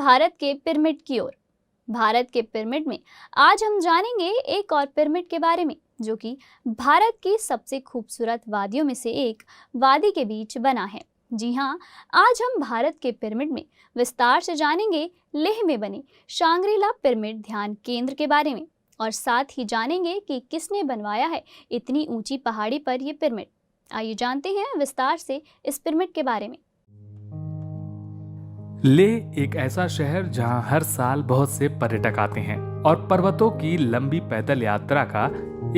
भारत के पिरामिड की ओर। भारत के पिरामिड में आज हम जानेंगे एक और पिरामिड के बारे में, जो कि भारत की सबसे खूबसूरत वादियों में से एक वादी के बीच बना है। जी हाँ, आज हम भारत के पिरामिड में विस्तार से जानेंगे लेह में बने शांग्रीला पिरामिड ध्यान केंद्र के बारे में, और साथ ही जानेंगे कि किसने बनवाया है इतनी ऊंची पहाड़ी पर यह पिरामिड। आइए जानते हैं विस्तार से इस पिरामिड के बारे में। लेह एक ऐसा शहर जहां हर साल बहुत से पर्यटक आते हैं और पर्वतों की लंबी पैदल यात्रा का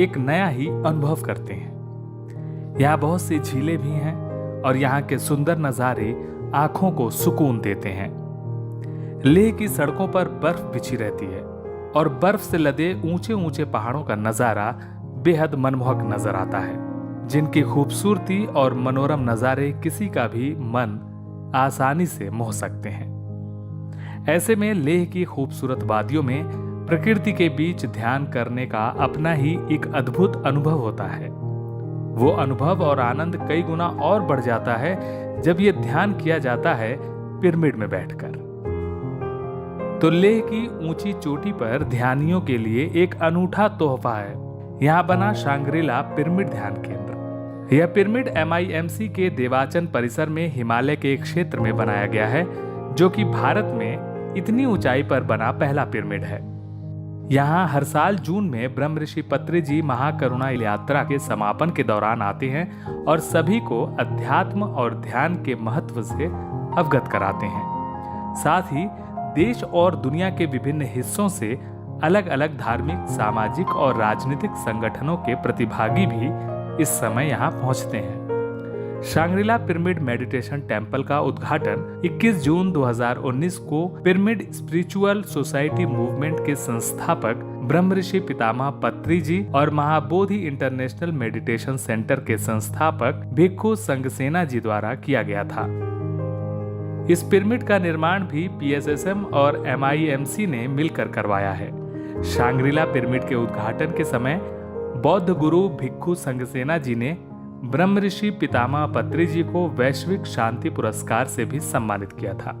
एक नया ही अनुभव करते हैं। यहाँ बहुत सी झीलें भी हैं और यहाँ के सुंदर नज़ारे आंखों को सुकून देते हैं। लेह की सड़कों पर बर्फ बिछी रहती है और बर्फ से लदे ऊंचे ऊंचे पहाड़ों का नज़ारा बेहद मनमोहक नजर आता है, जिनकी खूबसूरती और मनोरम नज़ारे किसी का भी मन आसानी से मोह सकते हैं। ऐसे में लेह की खूबसूरत वादियों में प्रकृति के बीच ध्यान करने का अपना ही एक अद्भुत अनुभव होता है। वो अनुभव और आनंद कई गुना और बढ़ जाता है जब ये ध्यान किया जाता है पिरामिड में बैठकर। तो लेह की ऊंची चोटी पर ध्यानियों के लिए एक अनूठा तोहफा है यहाँ बना शांग्रीला पिरामिड ध्यान केंद्र। यह पिरामिड MIMC के देवाचन परिसर में हिमालय के एक क्षेत्र में बनाया गया है, जो कि भारत में इतनी ऊंचाई पर बना पहला पिरामिड है। यहाँ हर साल जून में ब्रह्म ऋषि पत्री जी महाकरुणा यात्रा के समापन के दौरान आते हैं और सभी को अध्यात्म और ध्यान के महत्व से अवगत कराते हैं। साथ ही देश और दुनिया के विभिन्न हिस्सों से अलग अलग धार्मिक, सामाजिक और राजनीतिक संगठनों के प्रतिभागी भी इस समय यहाँ पहुंचते हैं। शांग्रीला पिरामिड मेडिटेशन टेम्पल का उद्घाटन 21 जून 2019 को पिरामिड स्पिरिचुअल सोसाइटी मूवमेंट के संस्थापक ब्रह्म ऋषि पितामह पत्री जी और महाबोधि इंटरनेशनल मेडिटेशन सेंटर के संस्थापक भिक्खु संगसेना जी द्वारा किया गया था। इस पिरामिड का निर्माण भी PSSM और MIMC ने मिलकर करवाया है। शांग्रीला पिरामिड के उद्घाटन के समय बौद्ध गुरु भिक्खु संगसेना जी ने ब्रह्म ऋषि पितामह पत्री जी को वैश्विक शांति पुरस्कार से भी सम्मानित किया था।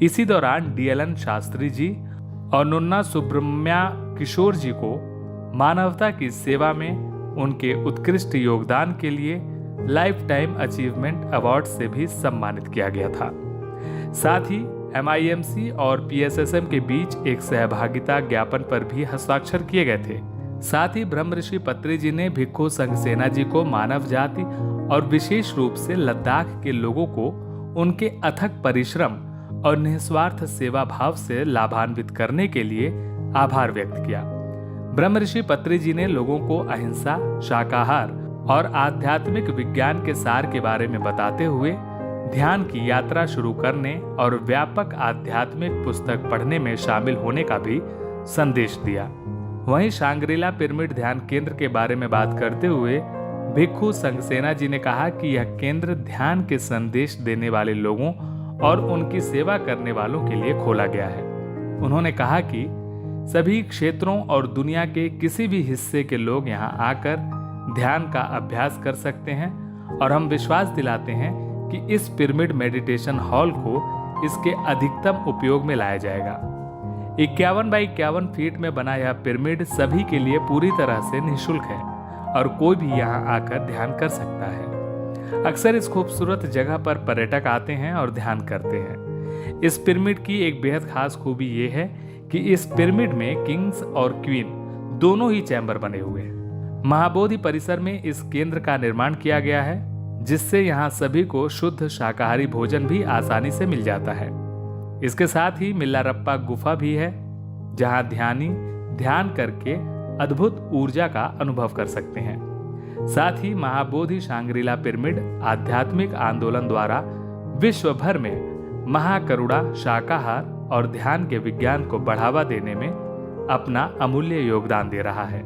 इसी दौरान DLN शास्त्री जी और नुन्ना सुब्रमण्या किशोर जी को मानवता की सेवा में उनके उत्कृष्ट योगदान के लिए लाइफ टाइम अचीवमेंट अवार्ड से भी सम्मानित किया गया था। साथ ही MIMC और PSSM के बीच एक सहभागिता ज्ञापन पर भी हस्ताक्षर किए गए थे। साथ ही ब्रह्म ऋषि पत्री जी ने भिक्खु संगसेना जी को मानव जाति और विशेष रूप से लद्दाख के लोगों को उनके अथक परिश्रम और निस्वार्थ सेवा भाव से लाभान्वित करने के लिए आभार व्यक्त किया। ब्रह्म ऋषि पत्री जी ने लोगों को अहिंसा, शाकाहार और आध्यात्मिक विज्ञान के सार के बारे में बताते हुए ध्यान की यात्रा शुरू करने और व्यापक आध्यात्मिक पुस्तक पढ़ने में शामिल होने का भी संदेश दिया। वहीं शांग्रीला पिरामिड ध्यान केंद्र के बारे में बात करते हुए भिक्खु संगसेना जी ने कहा कि यह केंद्र ध्यान के संदेश देने वाले लोगों और उनकी सेवा करने वालों के लिए खोला गया है। उन्होंने कहा कि सभी क्षेत्रों और दुनिया के किसी भी हिस्से के लोग यहां आकर ध्यान का अभ्यास कर सकते हैं और हम विश्वास दिलाते हैं कि इस पिरामिड मेडिटेशन हॉल को इसके अधिकतम उपयोग में लाया जाएगा। 51 बाई 51 फीट में बना यह पिरामिड सभी के लिए पूरी तरह से निःशुल्क है और कोई भी यहाँ आकर ध्यान कर सकता है। अक्सर इस खूबसूरत जगह पर पर्यटक आते हैं और ध्यान करते हैं। इस पिरामिड की एक बेहद खास खूबी ये है कि इस पिरामिड में किंग्स और क्वीन दोनों ही चैम्बर बने हुए हैं। महाबोधि परिसर में इस केंद्र का निर्माण किया गया है, जिससे यहाँ सभी को शुद्ध शाकाहारी भोजन भी आसानी से मिल जाता है। इसके साथ ही मिल्लारप्पा गुफा भी है, जहां ध्यानी ध्यान करके अद्भुत ऊर्जा का अनुभव कर सकते हैं। साथ ही महाबोधि शांग्रीला पिरामिड आध्यात्मिक आंदोलन द्वारा विश्व भर में महाकरुणा, शाकाहार और ध्यान के विज्ञान को बढ़ावा देने में अपना अमूल्य योगदान दे रहा है।